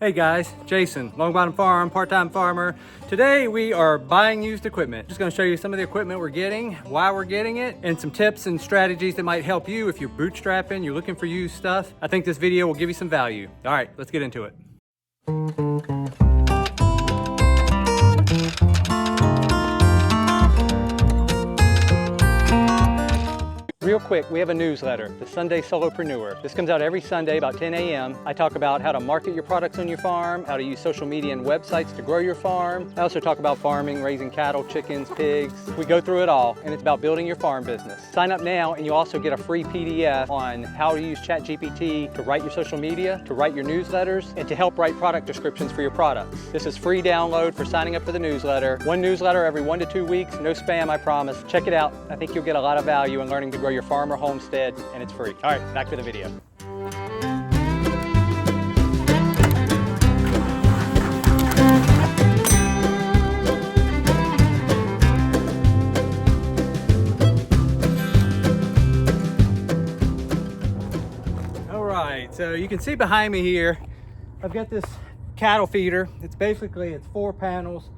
Hey guys, Jason, Long Bottom Farm, part-time farmer. Today we are buying used equipment. Just gonna show you some of the equipment we're getting, why we're getting it, and some tips and strategies that might help you if you're bootstrapping, you're looking for used stuff. I think this video will give you some value. All right, let's get into it. Real quick, we have a newsletter, the Sunday Solopreneur. This comes out every Sunday about 10 a.m. I talk about how to market your products on your farm, how to use social media and websites to grow your farm. I also talk about farming, raising cattle, chickens, pigs. We go through it all, and it's about building your farm business. Sign up now, and you also get a free PDF on how to use ChatGPT to write your social media, to write your newsletters, and to help write product descriptions for your products. This is free download for signing up for the newsletter. One newsletter every 1 to 2 weeks, no spam, I promise. Check it out. I think you'll get a lot of value in learning to grow your farm or homestead, and it's free. All right, back to the video. All right, so you can see behind me here, I've got this cattle feeder. It's 4 panels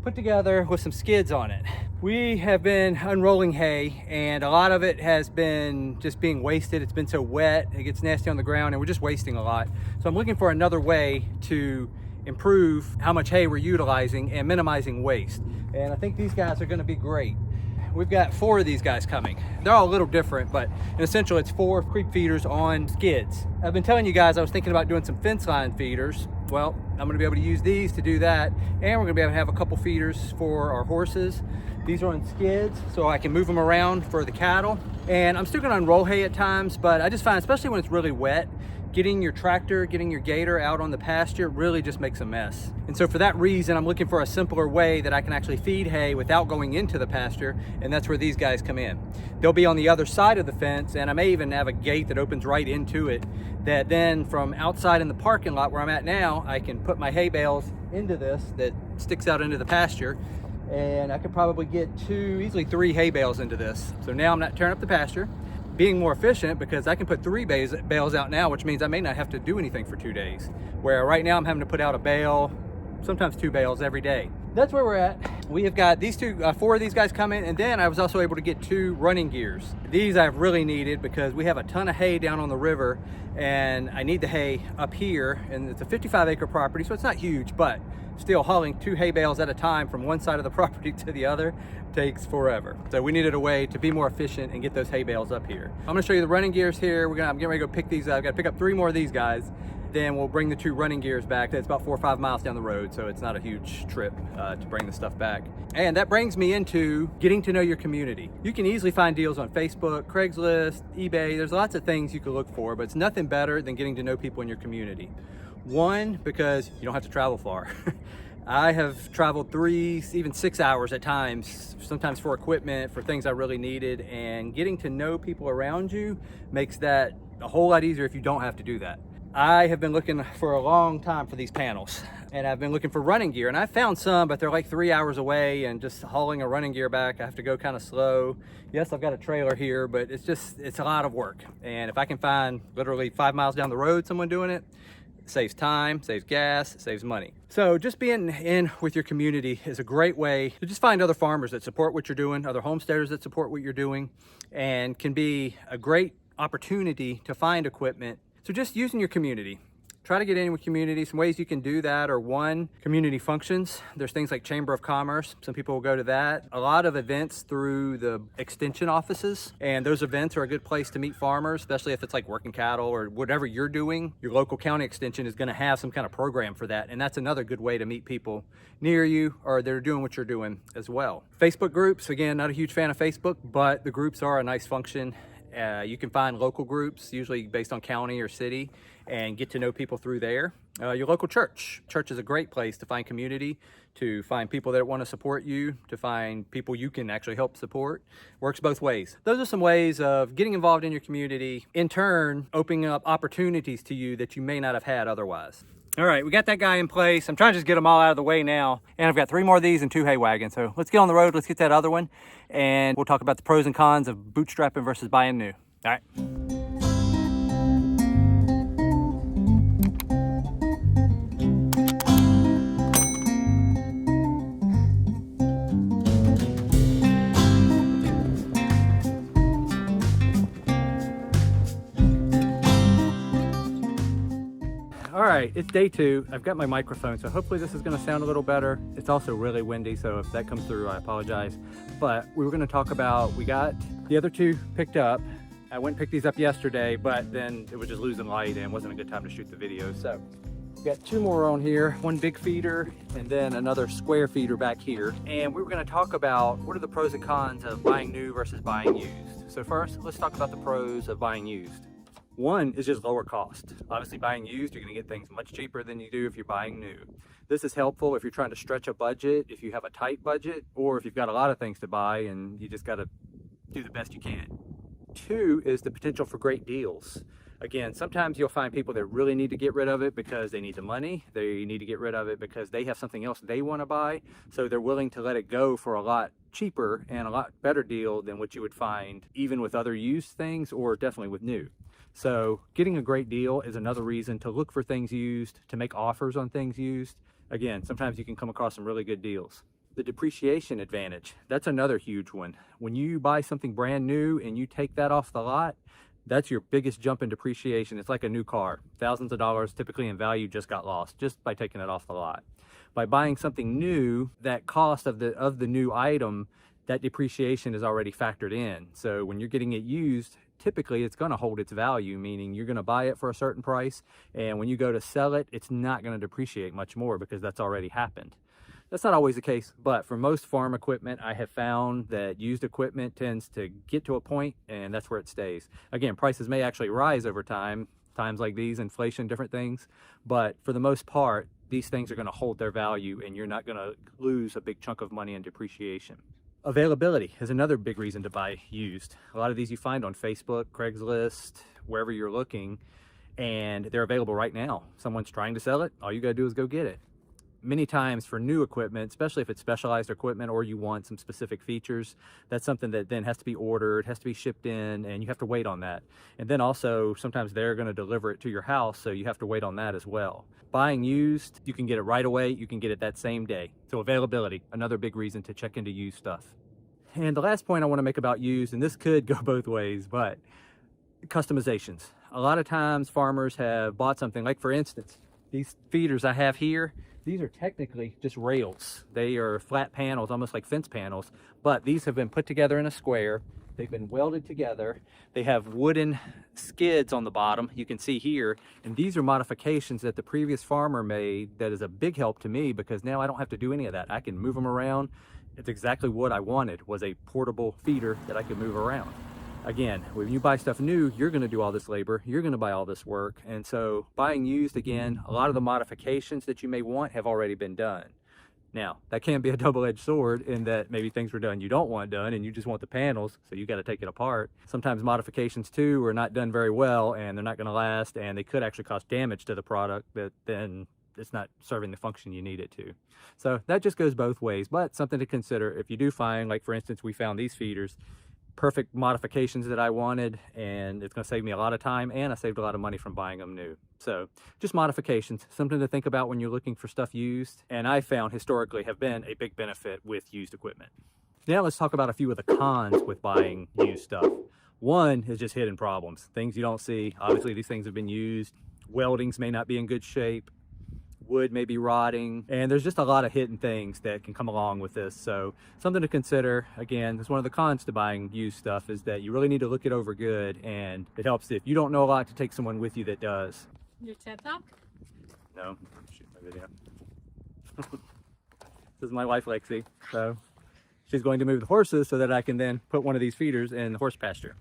put together with some skids on it. We have been unrolling hay, and a lot of it has been just being wasted. It's been so wet, it gets nasty on the ground, and we're just wasting a lot. So I'm looking for another way to improve how much hay we're utilizing and minimizing waste. And I think these guys are gonna be great. We've got 4 of these guys coming. They're all a little different, but in essential, it's 4 creep feeders on skids. I've been telling you guys I was thinking about doing some fence line feeders. Well, I'm gonna be able to use these to do that, and we're gonna be able to have a couple feeders for our horses. These are on skids, so I can move them around for the cattle. And I'm still gonna unroll hay at times, but I just find, especially when it's really wet, getting your tractor, getting your gator out on the pasture really just makes a mess. And so for that reason, I'm looking for a simpler way that I can actually feed hay without going into the pasture, and that's where these guys come in. They'll be on the other side of the fence, and I may even have a gate that opens right into it, that then from outside in the parking lot where I'm at now, I can put my hay bales into this that sticks out into the pasture, and I could probably get easily 3 hay bales into this. So now I'm not tearing up the pasture, being more efficient, because I can put 3 bales out now, which means I may not have to do anything for 2 days. Where right now I'm having to put out a bale, sometimes 2 bales every day. That's where we're at. We have got these 4 of these guys coming, and then I was also able to get 2 running gears. These I've really needed because we have a ton of hay down on the river, and I need the hay up here, and it's a 55-acre property, so it's not huge, but still hauling 2 hay bales at a time from one side of the property to the other takes forever. So we needed a way to be more efficient and get those hay bales up here. I'm gonna show you the running gears here. I'm getting ready to go pick these up. I've got to pick up 3 more of these guys. Then we'll bring the 2 running gears back. It's about 4 or 5 miles down the road, so it's not a huge trip to bring the stuff back. And that brings me into getting to know your community. You can easily find deals on Facebook, Craigslist, eBay. There's lots of things you can look for, but it's nothing better than getting to know people in your community. One, because you don't have to travel far. I have traveled 3, even 6 hours at times, sometimes for equipment, for things I really needed, and getting to know people around you makes that a whole lot easier if you don't have to do that. I have been looking for a long time for these panels, and I've been looking for running gear, and I found some, but they're like 3 hours away, and just hauling a running gear back, I have to go kind of slow. Yes, I've got a trailer here, but it's a lot of work. And if I can find literally 5 miles down the road someone doing it, saves time, saves gas, saves money. So just being in with your community is a great way to just find other farmers that support what you're doing, other homesteaders that support what you're doing, and can be a great opportunity to find equipment. So just using your community. Try to get in with community. Some ways you can do that are, 1, community functions. There's things like Chamber of Commerce. Some people will go to that. A lot of events through the extension offices, and those events are a good place to meet farmers, especially if it's like working cattle or whatever you're doing. Your local county extension is going to have some kind of program for that, and that's another good way to meet people near you or they're doing what you're doing as well. Facebook groups, again, not a huge fan of Facebook, but the groups are a nice function. You can find local groups, usually based on county or city, and get to know people through there. Your local church. Church is a great place to find community, to find people that want to support you, to find people you can actually help support. Works both ways. Those are some ways of getting involved in your community, in turn opening up opportunities to you that you may not have had otherwise. All right, we got that guy in place. I'm trying to just get them all out of the way now. And I've got 3 more of these and 2 hay wagons. So let's get on the road, let's get that other one, and we'll talk about the pros and cons of bootstrapping versus buying new. All right. right, it's day 2. I've got my microphone, so hopefully this is gonna sound a little better. It's also really windy, so if that comes through, I apologize. But we were gonna talk about, we got the other 2 picked up. I went and picked these up yesterday, but then it was just losing light and wasn't a good time to shoot the video. So we got 2 more on here, one big feeder and then another square feeder back here. And we were gonna talk about what are the pros and cons of buying new versus buying used. So first, let's talk about the pros of buying used. One is just lower cost. Obviously buying used, you're gonna get things much cheaper than you do if you're buying new. This is helpful if you're trying to stretch a budget, if you have a tight budget, or if you've got a lot of things to buy and you just gotta do the best you can. 2 is the potential for great deals. Again, sometimes you'll find people that really need to get rid of it because they need the money. They need to get rid of it because they have something else they wanna buy. So they're willing to let it go for a lot cheaper and a lot better deal than what you would find even with other used things or definitely with new. So getting a great deal is another reason to look for things used, to make offers on things used. Again, sometimes you can come across some really good deals. The depreciation advantage, that's another huge one. When you buy something brand new and you take that off the lot, that's your biggest jump in depreciation. It's like a new car. Thousands of dollars typically in value just got lost just by taking it off the lot. By buying something new, that cost of the new item, that depreciation is already factored in. So when you're getting it used, typically it's going to hold its value, meaning you're going to buy it for a certain price, and when you go to sell it, it's not going to depreciate much more because that's already happened. That's not always the case, but for most farm equipment, I have found that used equipment tends to get to a point and that's where it stays. Again, prices may actually rise over time, times like these, inflation, different things, but for the most part, these things are going to hold their value and you're not going to lose a big chunk of money in depreciation. Availability is another big reason to buy used. A lot of these you find on Facebook, Craigslist, wherever you're looking, and they're available right now. Someone's trying to sell it, all you gotta do is go get it. Many times for new equipment, especially if it's specialized equipment or you want some specific features, that's something that then has to be ordered, has to be shipped in, and you have to wait on that. And then also, sometimes they're gonna deliver it to your house, so you have to wait on that as well. Buying used, you can get it right away, you can get it that same day. So availability, another big reason to check into used stuff. And the last point I wanna make about used, and this could go both ways, but customizations. A lot of times farmers have bought something, like for instance, these feeders I have here, these are technically just rails. They are flat panels, almost like fence panels, but these have been put together in a square. They've been welded together. They have wooden skids on the bottom, you can see here, and these are modifications that the previous farmer made that is a big help to me because now I don't have to do any of that. I can move them around. It's exactly what I wanted, was a portable feeder that I could move around. Again, when you buy stuff new, you're going to do all this labor, you're going to buy all this work, and so buying used, again, a lot of the modifications that you may want have already been done. Now, that can be a double-edged sword in that maybe things were done you don't want done and you just want the panels, so you got to take it apart. Sometimes modifications too are not done very well and they're not going to last, and they could actually cause damage to the product that then it's not serving the function you need it to. So that just goes both ways, but something to consider if you do find, like for instance, we found these feeders, perfect modifications that I wanted, and it's going to save me a lot of time, and I saved a lot of money from buying them new. So just modifications, something to think about when you're looking for stuff used, and I found historically have been a big benefit with used equipment. Now let's talk about a few of the cons with buying used stuff. One is just hidden problems, things you don't see. Obviously these things have been used, weldings may not be in good shape, wood may be rotting, and there's just a lot of hidden things that can come along with this. So something to consider. Again, that's one of the cons to buying used stuff, is that you really need to look it over good, and it helps if you don't know a lot to take someone with you that does. Your TED Talk? No, shoot my video. This is my wife Lexi, so she's going to move the horses so that I can then put one of these feeders in the horse pasture.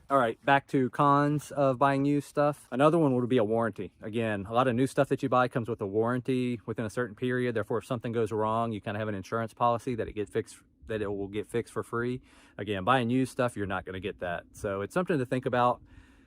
All right, back to cons of buying used stuff. Another one would be a warranty. Again, a lot of new stuff that you buy comes with a warranty within a certain period. Therefore, if something goes wrong, you kind of have an insurance policy that it will get fixed for free. Again, buying used stuff, you're not going to get that. So it's something to think about,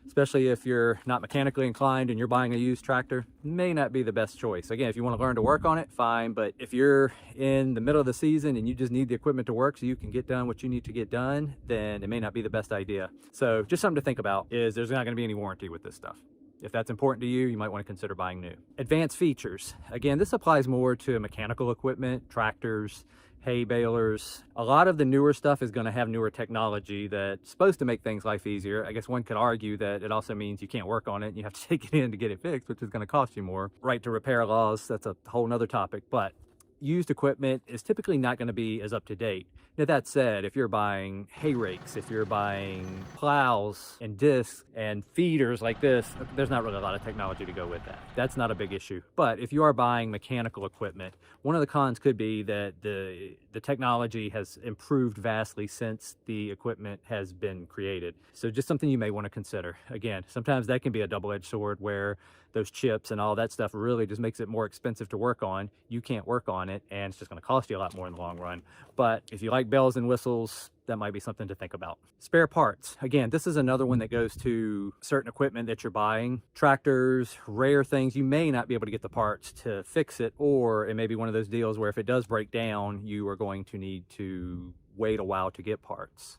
especially if you're not mechanically inclined and you're buying a used tractor. May not be the best choice. Again, if you want to learn to work on it, fine. But if you're in the middle of the season and you just need the equipment to work so you can get done what you need to get done, then it may not be the best idea. So just something to think about is there's not going to be any warranty with this stuff. If that's important to you, you might want to consider buying new. Advanced features. Again, this applies more to mechanical equipment, tractors, hay balers. A lot of the newer stuff is going to have newer technology that's supposed to make things life easier. I guess one could argue that it also means you can't work on it and you have to take it in to get it fixed, which is going to cost you more. Right to repair laws, that's a whole nother topic, but used equipment is typically not going to be as up to date. Now, that said, if you're buying hay rakes, if you're buying plows and discs and feeders like this, there's not really a lot of technology to go with that. That's not a big issue. But if you are buying mechanical equipment, one of the cons could be that the technology has improved vastly since the equipment has been created. So just something you may want to consider. Again, sometimes that can be a double-edged sword where those chips and all that stuff really just makes it more expensive to work on. You can't work on it, and it's just going to cost you a lot more in the long run. But if you like bells and whistles, that might be something to think about. Spare parts. Again, this is another one that goes to certain equipment that you're buying. Tractors, rare things, you may not be able to get the parts to fix it, or it may be one of those deals where if it does break down, you are going to need to wait a while to get parts.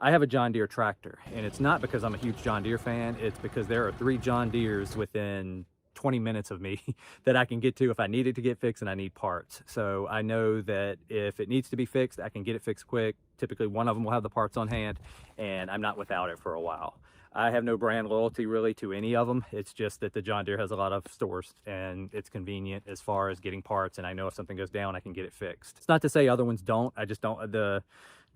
I have a John Deere tractor, and it's not because I'm a huge John Deere fan. It's because there are 3 John Deeres within 20 minutes of me that I can get to if I need it to get fixed and I need parts. So I know that if it needs to be fixed, I can get it fixed quick. Typically one of them will have the parts on hand, and I'm not without it for a while. I have no brand loyalty really to any of them. It's just that the John Deere has a lot of stores and it's convenient as far as getting parts, and I know if something goes down, I can get it fixed. It's not to say other ones don't. I just don't. The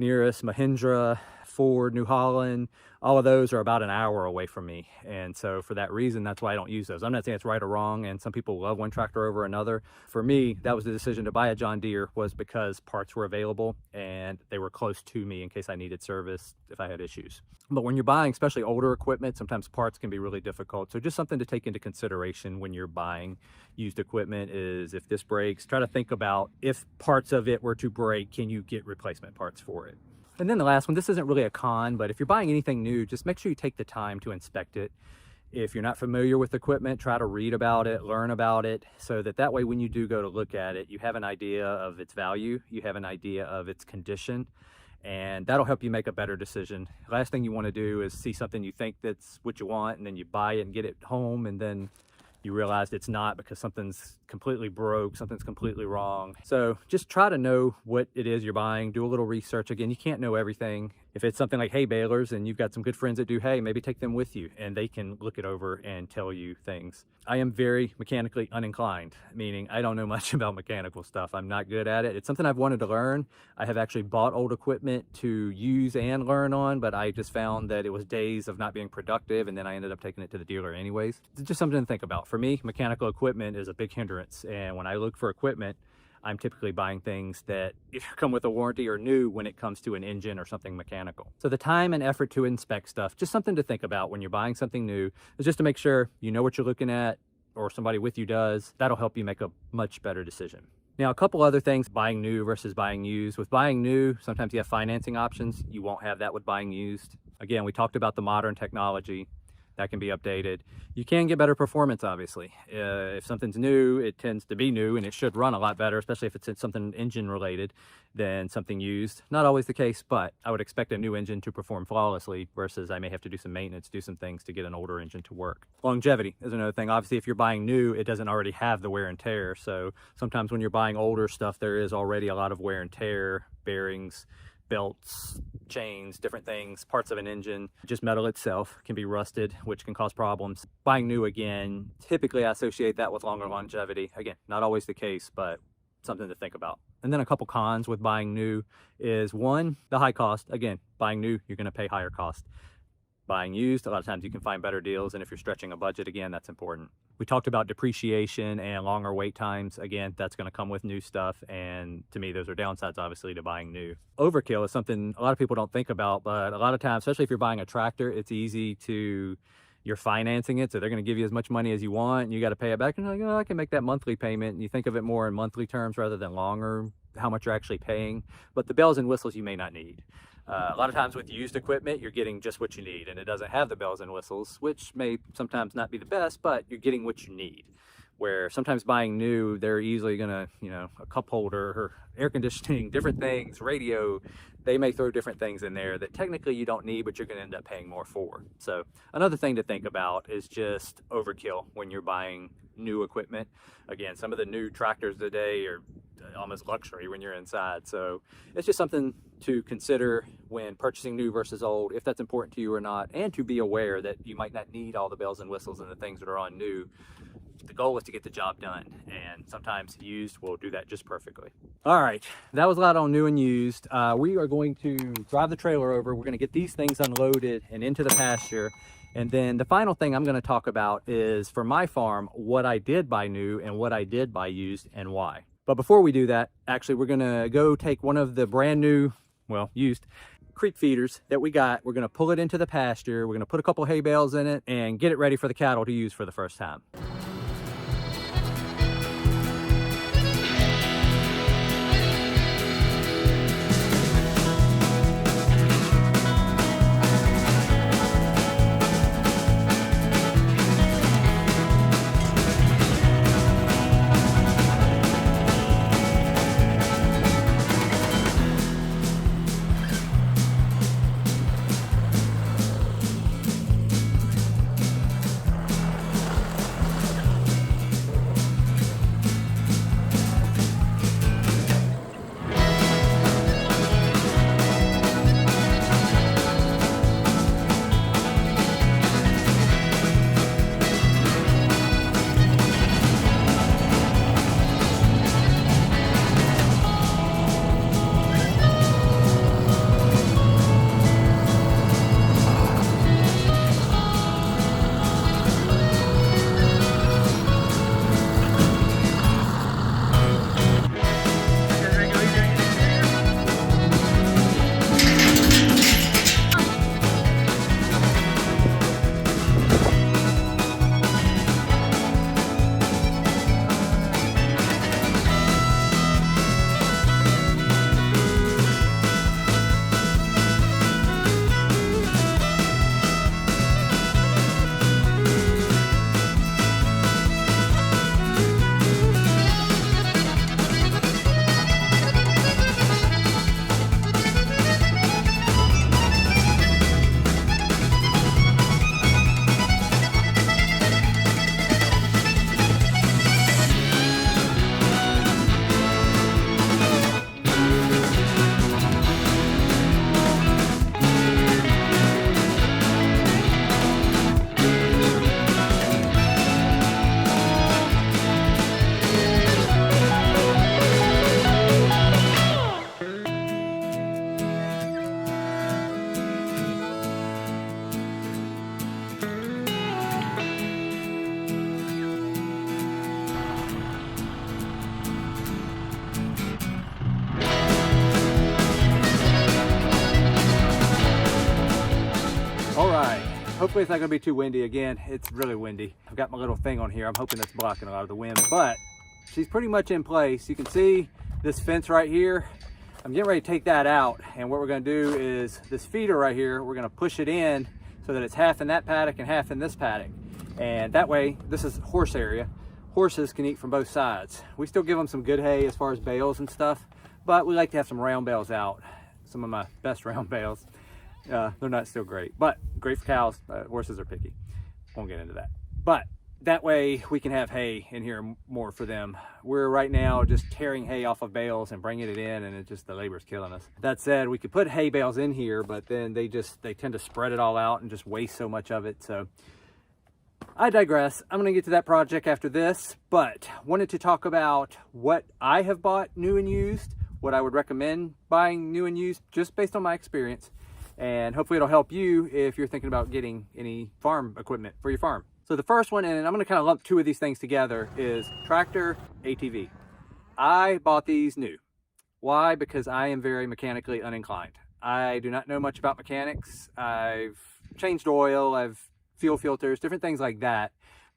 nearest Mahindra, Ford, New Holland, all of those are about an hour away from me. And so for that reason, that's why I don't use those. I'm not saying it's right or wrong, and some people love one tractor over another. For me, that was the decision to buy a John Deere, was because parts were available and they were close to me in case I needed service if I had issues. But when you're buying, especially older equipment, sometimes parts can be really difficult. So just something to take into consideration when you're buying used equipment is, if this breaks, try to think about, if parts of it were to break, can you get replacement parts for it? And then the last one, this isn't really a con, but if you're buying anything new, just make sure you take the time to inspect it. If you're not familiar with equipment, try to read about it, learn about it, so that way when you do go to look at it, you have an idea of its value, you have an idea of its condition, and that'll help you make a better decision. Last thing you want to do is see something you think that's what you want, and then you buy it and get it home, and then you realize it's not because something's completely broke, something's completely wrong. So just try to know what it is you're buying. Do a little research. Again, you can't know everything. If it's something like hay balers and you've got some good friends that do hay, maybe take them with you and they can look it over and tell you things. I am very mechanically uninclined, meaning I don't know much about mechanical stuff. I'm not good at it. It's something I've wanted to learn. I have actually bought old equipment to use and learn on, but I just found that it was days of not being productive, and then I ended up taking it to the dealer anyways. It's just something to think about. For me, mechanical equipment is a big hindrance, and when I look for equipment, I'm typically buying things that either come with a warranty or new when it comes to an engine or something mechanical. So the time and effort to inspect stuff, just something to think about when you're buying something new, is just to make sure you know what you're looking at, or somebody with you does. That'll help you make a much better decision. Now, a couple other things, buying new versus buying used. With buying new, sometimes you have financing options. You won't have that with buying used. Again, we talked about the modern technology that can be updated. You can get better performance, obviously. If something's new, it tends to be new, and it should run a lot better, especially if it's something engine related, than something used. Not always the case, but I would expect a new engine to perform flawlessly, versus I may have to do some maintenance, do some things to get an older engine to work. Longevity is another thing. Obviously, if you're buying new, it doesn't already have the wear and tear. So sometimes when you're buying older stuff, there is already a lot of wear and tear, bearings, belts, chains, different things, parts of an engine. Just metal itself can be rusted, which can cause problems. Buying new, again, typically I associate that with longer longevity. Again, not always the case, but something to think about. And then a couple cons with buying new is, one, the high cost. Again, buying new, you're going to pay higher cost. Buying used, a lot of times you can find better deals, and if you're stretching a budget, again, that's important. We talked about depreciation and longer wait times. Again, that's going to come with new stuff, and to me, those are downsides, obviously, to buying new. Overkill is something a lot of people don't think about, but a lot of times, especially if you're buying a tractor, it's easy to, you're financing it, so they're going to give you as much money as you want, and you got to pay it back, and you're like, oh, I can make that monthly payment, and you think of it more in monthly terms rather than longer, how much you're actually paying. But the bells and whistles you may not need. A lot of times with used equipment, you're getting just what you need, and it doesn't have the bells and whistles, which may sometimes not be the best, but you're getting what you need. Where sometimes buying new, they're easily gonna, a cup holder or air conditioning, different things, radio, they may throw different things in there that technically you don't need, but you're gonna end up paying more for. So another thing to think about is just overkill when you're buying new equipment. Again, some of the new tractors today are almost luxury when you're inside. So it's just something to consider when purchasing new versus old, if that's important to you or not, and to be aware that you might not need all the bells and whistles and the things that are on new. The goal is to get the job done, and sometimes used will do that just perfectly. All right, that was a lot on new and used. We are going to drive the trailer over. We're going to get these things unloaded and into the pasture. And then the final thing I'm going to talk about is, for my farm, what I did buy new and what I did buy used and why. But before we do that, actually, we're going to go take one of the brand new, well, used creek feeders that we got. We're going to pull it into the pasture. We're going to put a couple hay bales in it and get it ready for the cattle to use for the first time. Hopefully it's not going to be too windy. Again, it's really windy. I've got my little thing on here. I'm hoping that's blocking a lot of the wind, but she's pretty much in place. You can see this fence right here. I'm getting ready to take that out, and what we're going to do is this feeder right here, we're going to push it in so that it's half in that paddock and half in this paddock. And that way, this is horse area. Horses can eat from both sides. We still give them some good hay as far as bales and stuff, but we like to have some round bales out. Some of my best round bales. They're not still great, but great for cows. Horses are picky. Won't get into that. But that way we can have hay in here more for them. We're right now just tearing hay off of bales and bringing it in, and the labor's killing us. That said, we could put hay bales in here, but then they tend to spread it all out and just waste so much of it. So I digress. I'm going to get to that project after this, but wanted to talk about what I have bought new and used, what I would recommend buying new and used just based on my experience. And hopefully it'll help you if you're thinking about getting any farm equipment for your farm. So the first one, and I'm going to kind of lump two of these things together, is tractor, ATV. I bought these new. Why? Because I am very mechanically uninclined. I do not know much about mechanics. I've changed oil, I've fuel filters, different things like that.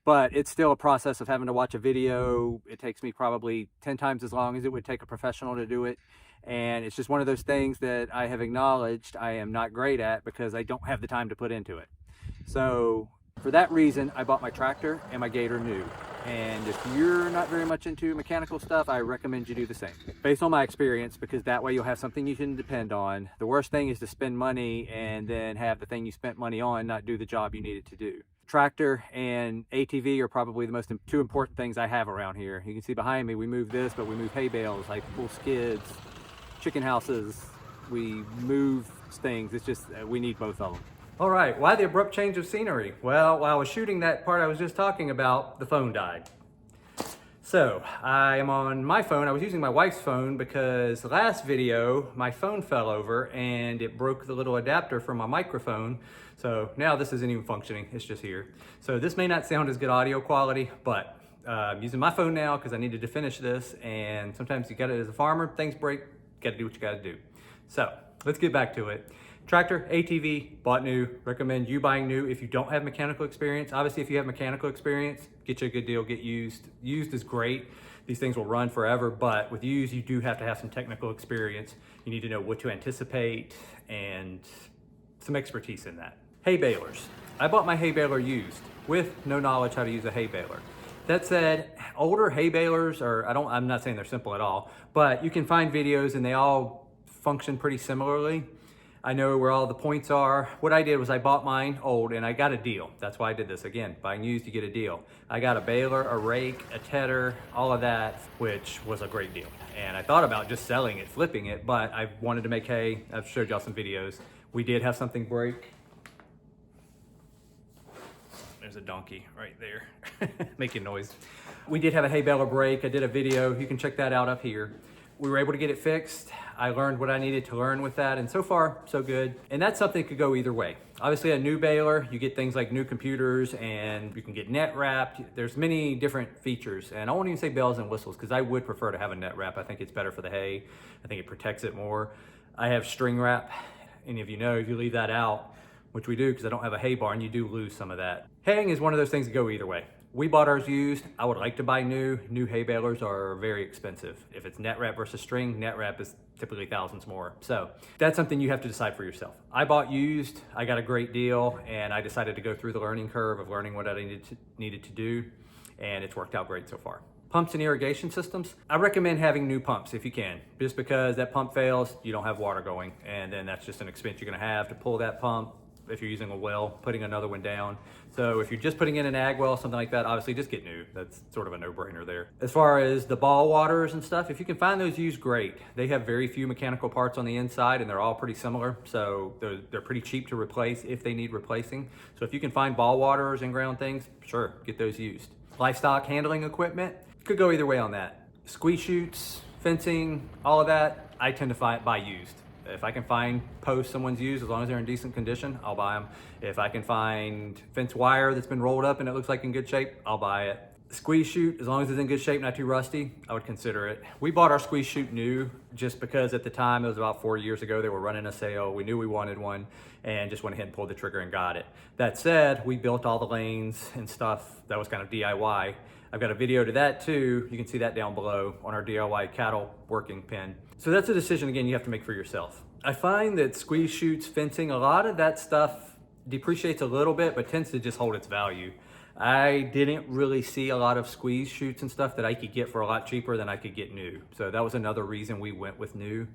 But it's still a process of having to watch a video. It takes me probably 10 times as long as it would take a professional to do it. And it's just one of those things that I have acknowledged I am not great at because I don't have the time to put into it. So for that reason, I bought my tractor and my Gator new. And if you're not very much into mechanical stuff, I recommend you do the same. Based on my experience, because that way you'll have something you can depend on. The worst thing is to spend money and then have the thing you spent money on not do the job you needed to do. Tractor and ATV are probably the most two important things I have around here. You can see behind me, we move this, but we move hay bales, like pull skids, chicken houses. We move things. It's just, we need both of them. All right, why the abrupt change of scenery? Well, while I was shooting that part I was just talking about, the phone died. So I am on my phone. I was using my wife's phone because the last video, my phone fell over and it broke the little adapter for my microphone. So now this isn't even functioning, it's just here. So this may not sound as good audio quality, but I'm using my phone now because I needed to finish this. And sometimes you gotta, as a farmer, things break, you gotta do what you gotta do. So let's get back to it. Tractor, ATV, bought new. Recommend you buying new if you don't have mechanical experience. Obviously, if you have mechanical experience, get you a good deal, get used. Used is great. These things will run forever, but with used, you do have to have some technical experience. You need to know what to anticipate and some expertise in that. Hay balers. I bought my hay baler used with no knowledge how to use a hay baler. That said, older hay balers are, I'm not saying they're simple at all, but you can find videos and they all function pretty similarly. I know where all the points are. What I did was I bought mine old and I got a deal. That's why I did this. Again, buying used, you get a deal. I got a baler, a rake, a tedder, all of that, which was a great deal. And I thought about just selling it, flipping it, but I wanted to make hay. I've showed y'all some videos. We did have something break. There's a donkey right there making noise. We did have a hay baler break. I did a video. You can check that out up here. We were able to get it fixed. I learned what I needed to learn with that, and so far, so good. And that's something that could go either way. Obviously, a new baler, you get things like new computers, and you can get net wrapped. There's many different features, and I won't even say bells and whistles, because I would prefer to have a net wrap. I think it's better for the hay. I think it protects it more. I have string wrap. Any of you know, if you leave that out, which we do because I don't have a hay barn, you do lose some of that. Haying is one of those things that go either way. We bought ours used. I would like to buy new. New hay balers are very expensive. If it's net wrap versus string, net wrap is typically thousands more. So that's something you have to decide for yourself. I bought used, I got a great deal, and I decided to go through the learning curve of learning what I needed to do, and it's worked out great so far. Pumps and irrigation systems. I recommend having new pumps if you can, just because that pump fails, you don't have water going, and then that's just an expense you're gonna have to pull that pump. If you're using a well, putting another one down. So if you're just putting in an ag well, something like that, obviously just get new. That's sort of a no-brainer there. As far as the ball waters and stuff, if you can find those used, great. They have very few mechanical parts on the inside and they're all pretty similar. So they're pretty cheap to replace if they need replacing. So if you can find ball waters and ground things, sure, get those used. Livestock handling equipment, could go either way on that. Squeeze chutes, fencing, all of that, I tend to buy used. If I can find posts someone's used, as long as they're in decent condition, I'll buy them. If I can find fence wire that's been rolled up and it looks like in good shape, I'll buy it. Squeeze chute, as long as it's in good shape, not too rusty, I would consider it. We bought our squeeze chute new just because at the time, it was about 4 years ago, they were running a sale. We knew we wanted one and just went ahead and pulled the trigger and got it. That said, we built all the lanes and stuff. That was kind of DIY. I've got a video to that too. You can see that down below on our DIY cattle working pen. So that's a decision, again, you have to make for yourself. I find that squeeze chutes, fencing, a lot of that stuff depreciates a little bit, but tends to just hold its value. I didn't really see a lot of squeeze chutes and stuff that I could get for a lot cheaper than I could get new. So that was another reason we went with new.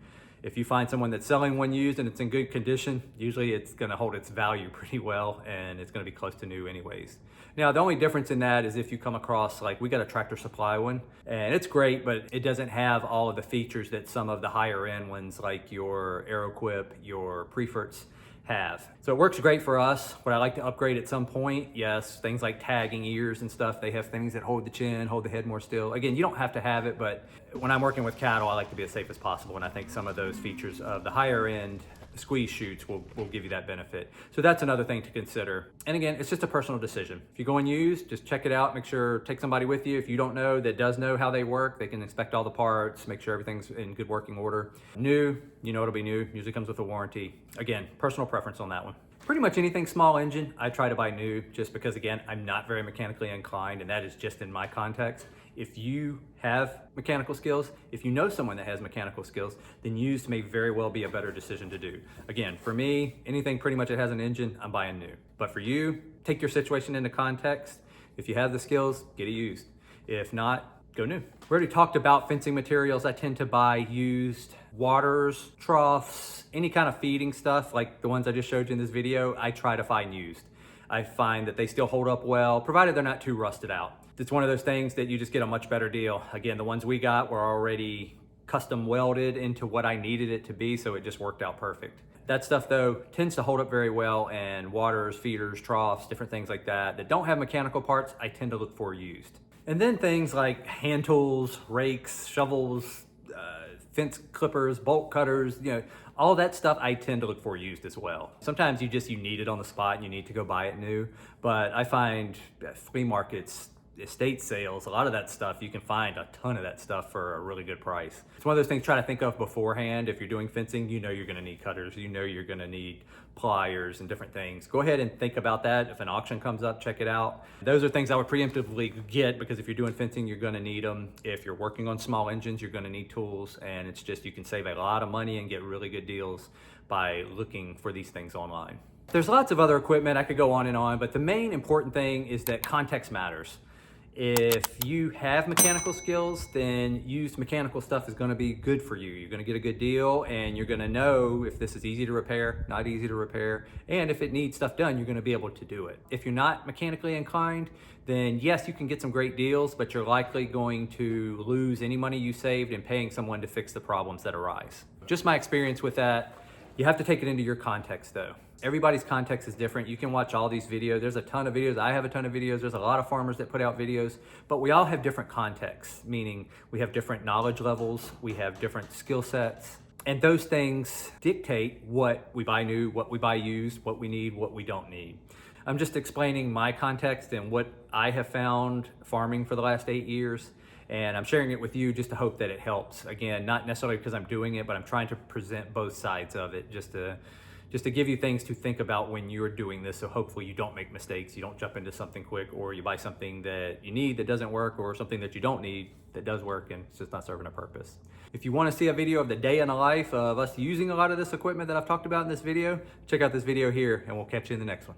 If you find someone that's selling one used and it's in good condition, usually it's gonna hold its value pretty well and it's gonna be close to new anyways. Now, the only difference in that is if you come across, like we got a Tractor Supply one and it's great, but it doesn't have all of the features that some of the higher end ones like your AeroQuip, your Preferts have. So it works great for us. Would I like to upgrade at some point? Yes, things like tagging ears and stuff. They have things that hold the chin, hold the head more still. Again, you don't have to have it, but when I'm working with cattle, I like to be as safe as possible. And I think some of those features of the higher end squeeze chutes will give you that benefit. So that's another thing to consider. And again, it's just a personal decision. If you're going used, just check it out. Make sure, take somebody with you. If you don't know that does know how they work, they can inspect all the parts, make sure everything's in good working order. New, you know it'll be new, usually comes with a warranty. Again, personal preference on that one. Pretty much anything small engine, I try to buy new just because, again, I'm not very mechanically inclined, and that is just in my context. If you have mechanical skills, if you know someone that has mechanical skills, then used may very well be a better decision to do. Again, for me, anything pretty much that has an engine, I'm buying new. But for you, take your situation into context. If you have the skills, get it used. If not, go new. We already talked about fencing materials. I tend to buy used waters, troughs, any kind of feeding stuff like the ones I just showed you in this video. I try to find used. I find that they still hold up well, provided they're not too rusted out. It's one of those things that you just get a much better deal. Again, the ones we got were already custom welded into what I needed it to be, so it just worked out perfect. That stuff though tends to hold up very well, and waters, feeders, troughs, different things like that don't have mechanical parts, I tend to look for used. And then things like hand tools, rakes, shovels, fence clippers, bolt cutters, all that stuff I tend to look for used as well. Sometimes you need it on the spot and you need to go buy it new, but I find flea markets, estate sales, a lot of that stuff, you can find a ton of that stuff for a really good price. It's one of those things try to think of beforehand. If you're doing fencing, you're gonna need cutters, you're gonna need pliers and different things. Go ahead and think about that. If an auction comes up, check it out. Those are things I would preemptively get, because if you're doing fencing, you're gonna need them. If you're working on small engines, you're gonna need tools, and it's just, you can save a lot of money and get really good deals by looking for these things online. There's lots of other equipment, I could go on and on, but the main important thing is that context matters. If you have mechanical skills, then used mechanical stuff is going to be good for you. You're going to get a good deal, and you're going to know if this is easy to repair, not easy to repair, and if it needs stuff done, you're going to be able to do it. If you're not mechanically inclined, then yes, you can get some great deals, but you're likely going to lose any money you saved in paying someone to fix the problems that arise. Just my experience with that. You have to take it into your context though. Everybody's context is different. You can watch all these videos. There's a ton of videos. I have a ton of videos. There's a lot of farmers that put out videos, but we all have different contexts, meaning we have different knowledge levels, we have different skill sets, and those things dictate what we buy new, what we buy used, what we need, what we don't need. I'm just explaining my context and what I have found farming for the last 8 years. And I'm sharing it with you just to hope that it helps. Again, not necessarily because I'm doing it, but I'm trying to present both sides of it, just to give you things to think about when you're doing this. So hopefully you don't make mistakes, you don't jump into something quick, or you buy something that you need that doesn't work, or something that you don't need that does work and it's just not serving a purpose. If you want to see a video of the day in the life of us using a lot of this equipment that I've talked about in this video, check out this video here, and we'll catch you in the next one.